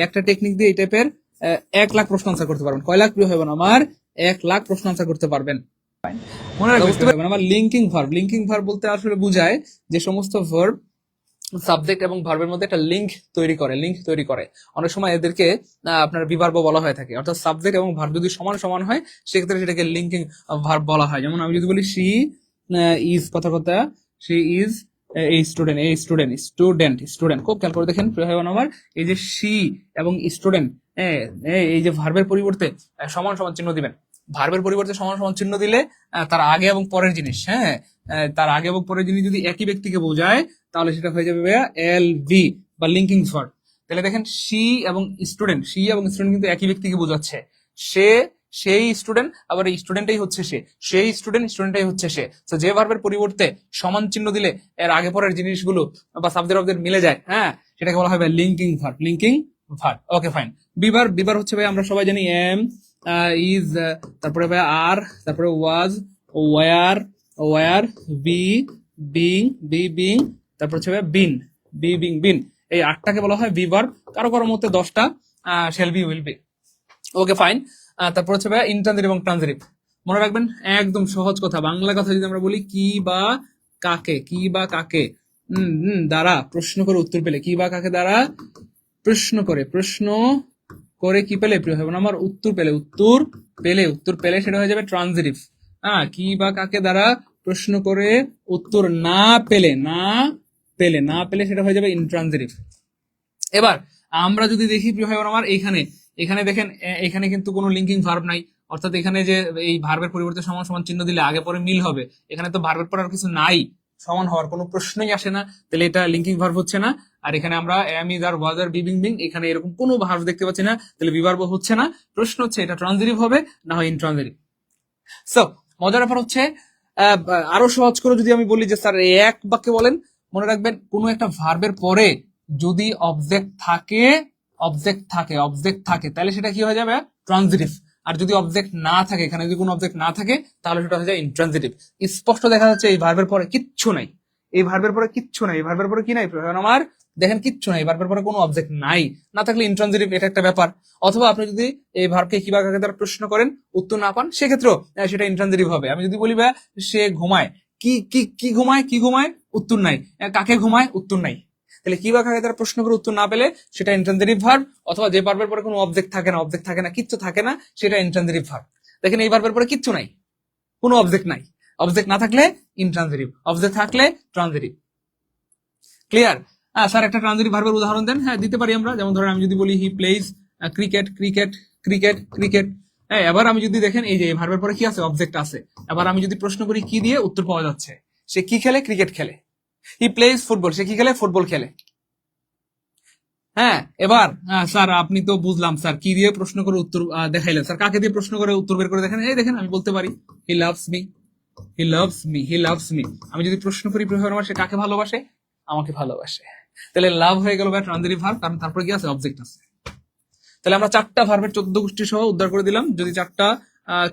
একটা টেকনিক দিয়ে এই টাইপের 1 লাখ প্রশ্ন আনসার করতে পারবেন। কয় লাখ প্রিয় ভাই বোন আমার? 1 লাখ প্রশ্ন আনসার করতে পারবেন। মনে রাখবেন আমার লিঙ্কিং ভার্ব। লিঙ্কিং ভার্ব বলতে আসলে বোঝায় যে সমস্ত ভার্ব সাবজেক্ট এবং ভার্বের মধ্যে একটা লিঙ্ক তৈরি করে। অনেক সময় এদেরকে আপনার বিভার্ব বলা হয়ে থাকে, অর্থাৎ সাবজেক্ট এবং ভার্ব যদি সমান সমান হয় সেক্ষেত্রে সেটাকে লিঙ্কিং ভার্ব বলা হয়। যেমন আমি যদি বলি শি ইজ, কথা শি ইজ এই স্টুডেন্ট খুব খেয়াল করে দেখেন প্রিয় ভাই বোন আমার, এই যে শি এবং স্টুডেন্ট, এই যে ভার্বের পরিবর্তে সমান সমান চিহ্ন দিবেন। ভার্বের পরিবর্তে সমান সমান চিহ্ন দিলে তার আগে এবং পরের জিনিস, তার আগে এবং পরের জিনিস যদি একই ব্যক্তিকে বোঝায় তাহলে সেটা হয়ে যাবে ভাইয়া এলভি বা লিঙ্কিং ভার্ব। তাহলে দেখেন শি এবং স্টুডেন্ট কিন্তু একই ব্যক্তিকে বোঝাচ্ছে। সেই স্টুডেন্ট, আবার এই স্টুডেন্টই হচ্ছে সেই স্টুডেন্টটাই হচ্ছে সে। তো যে ভার্বের পরিবর্তে সমান চিহ্ন দিলে এর আগে পরের জিনিসগুলো বা সাবজেক্ট অবজেক্ট মিলে যায়, সেটাকে বলা হবে লিঙ্কিং ভার্ব। Okay fine. বিভার হচ্ছে ভাই আমরা সবাই জানি এম, ইজ, তারপরে ভাই আর, তারপরে ওয়াজ, ওয়ার, বি, বিং, তারপর হচ্ছে ভাই বিন। এই 8টাকে বলা হয় বিভার্ব। কারো মধ্যে 10টা shall be, will be. Okay fine. তারপর হচ্ছে ভাই ইনট্রানজিটিভ এবং ট্রানজিটিভ। মনে রাখবেন একদম সহজ কথা, বাংলা কথা যদি আমরা বলি কি বা কাকে দ্বারা প্রশ্ন করে উত্তর পেলে, কি বা কাকে দ্বারা প্রশ্ন করে কি পেলে প্রিয় ভাই বোন আমার? উত্তর পেলে সেটা হয়ে যাবে ট্রানজিটিভ। কি বা কাকে দ্বারা প্রশ্ন করে উত্তর না পেলে সেটা হয়ে যাবে ইনট্রানজিটিভ। এবার আমরা যদি দেখি প্রিয় ভাই বোন আমার, এখানে দেখেন এখানে কিন্তু কোনো লিঙ্কিং ভার্ব নাই, অর্থাৎ এখানে যে এই ভার্বের পরিবর্তে সমান সমান চিহ্ন দিলে আগে পরে মিল হবে, এখানে তো ভার্বের পর আর কিছু নাই, সমান হওয়ার কোনো প্রশ্নই আসে না, তাহলে এটা লিঙ্কিং ভার্ব হচ্ছে না। আর এখানে আমরা am, is, are, was, are, being, এখানে এরকম কোনো ভার্ব দেখতে পাচ্ছি না, তাহলে বিভার্ব হচ্ছে না। প্রশ্ন হচ্ছে এটা ট্রানজিটিভ হবে না হয় ইনট্রানজিটিভ। সো মজার ব্যাপার হচ্ছে আরো সহজ করে যদি আমি বলি যে স্যার এক বাক্যে বলেন, মনে রাখবেন কোনো একটা ভার্বের পরে যদি অবজেক্ট থাকে তাহলে সেটা কি হয়ে যাবে? ট্রানজিটিভ। আর যদি অবজেক্ট না থাকে, এখানে যদি কোনো অবজেক্ট না থাকে তাহলে সেটা হয়ে যায় ইনট্রানজিটিভ। স্পষ্ট দেখা যাচ্ছে এই ভার্বের পরে কিচ্ছু নাই, এই ভার্বের পরে কি নাই আমার? দেখেন কিচ্ছু নাই, ভার্বের পরে কোনো অবজেক্ট নাই, না থাকলে ইনট্রানজিটিভ, এটা একটা ব্যাপার। অথবা আপনি যদি এই ভার্বকে কি বা কাকে দ্বারা প্রশ্ন করেন উত্তর না পান, সেক্ষেত্রেও সেটা ইনট্রানজিটিভ হবে। আমি যদি বলি ভাই সে ঘুমায়, কি ঘুমায় উত্তর নাই, কাকে ঘুমায় উত্তর নাই, তাহলে কি বা কাকে দ্বারা প্রশ্ন করে উত্তর না পেলে সেটা ইনট্রানজিটিভ ভার্ব। অথবা যে ভার্বের পরে কোনো অবজেক্ট থাকে না কিচ্ছু থাকে না, সেটা ইনট্রানজিটিভ ভার্ব। দেখেন এই ভার্বের পরে কিচ্ছু নাই, কোনো অবজেক্ট নাই, অবজেক্ট না থাকলে ইনট্রানজিটিভ, অবজেক্ট থাকলে ট্রানজিটিভ। ক্লিয়ার? স্যার একটা ট্রানজিটিভ ভার্বের উদাহরণ দেন। দিতে পারি আমরা। যেমন ধরেন আমি যদি বলি হি প্লেজ ক্রিকেট। এবার আমি যদি দেখেন এই যে ভার্বের পরে কি আছে? অবজেক্ট আছে। এবার আমি যদি প্রশ্ন করি কি দিয়ে, উত্তর পাওয়া যাচ্ছে সে কি খেলে? ক্রিকেট খেলে। হি প্লেজ ফুটবল, সে কি খেলে? ফুটবল খেলে। এবার স্যার আপনি তো বুঝলাম স্যার কি দিয়ে প্রশ্ন করে উত্তর দেখাইলেন, স্যার কাকে দিয়ে প্রশ্ন করে উত্তর বের করে দেখেন। এই দেখেন আমি বলতে পারি হি লাভস মি। আমি যদি প্রশ্ন করি আমার সে কাকে ভালোবাসে? আমাকে ভালোবাসে। তাহলে লাভ হয়ে গেল ভাই ট্রানজিটিভ ভার্ব, কারণ তারপরে কি আছে? অবজেক্ট আছে। তাহলে আমরা 4টা ভার্বের 14 গোষ্ঠী সহ উদ্ধার করে দিলাম। যদি 4টা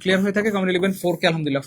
ক্লিয়ার হয়ে থাকে কমেন্টে লিখবেন 4K আলহামদুলিল্লাহ।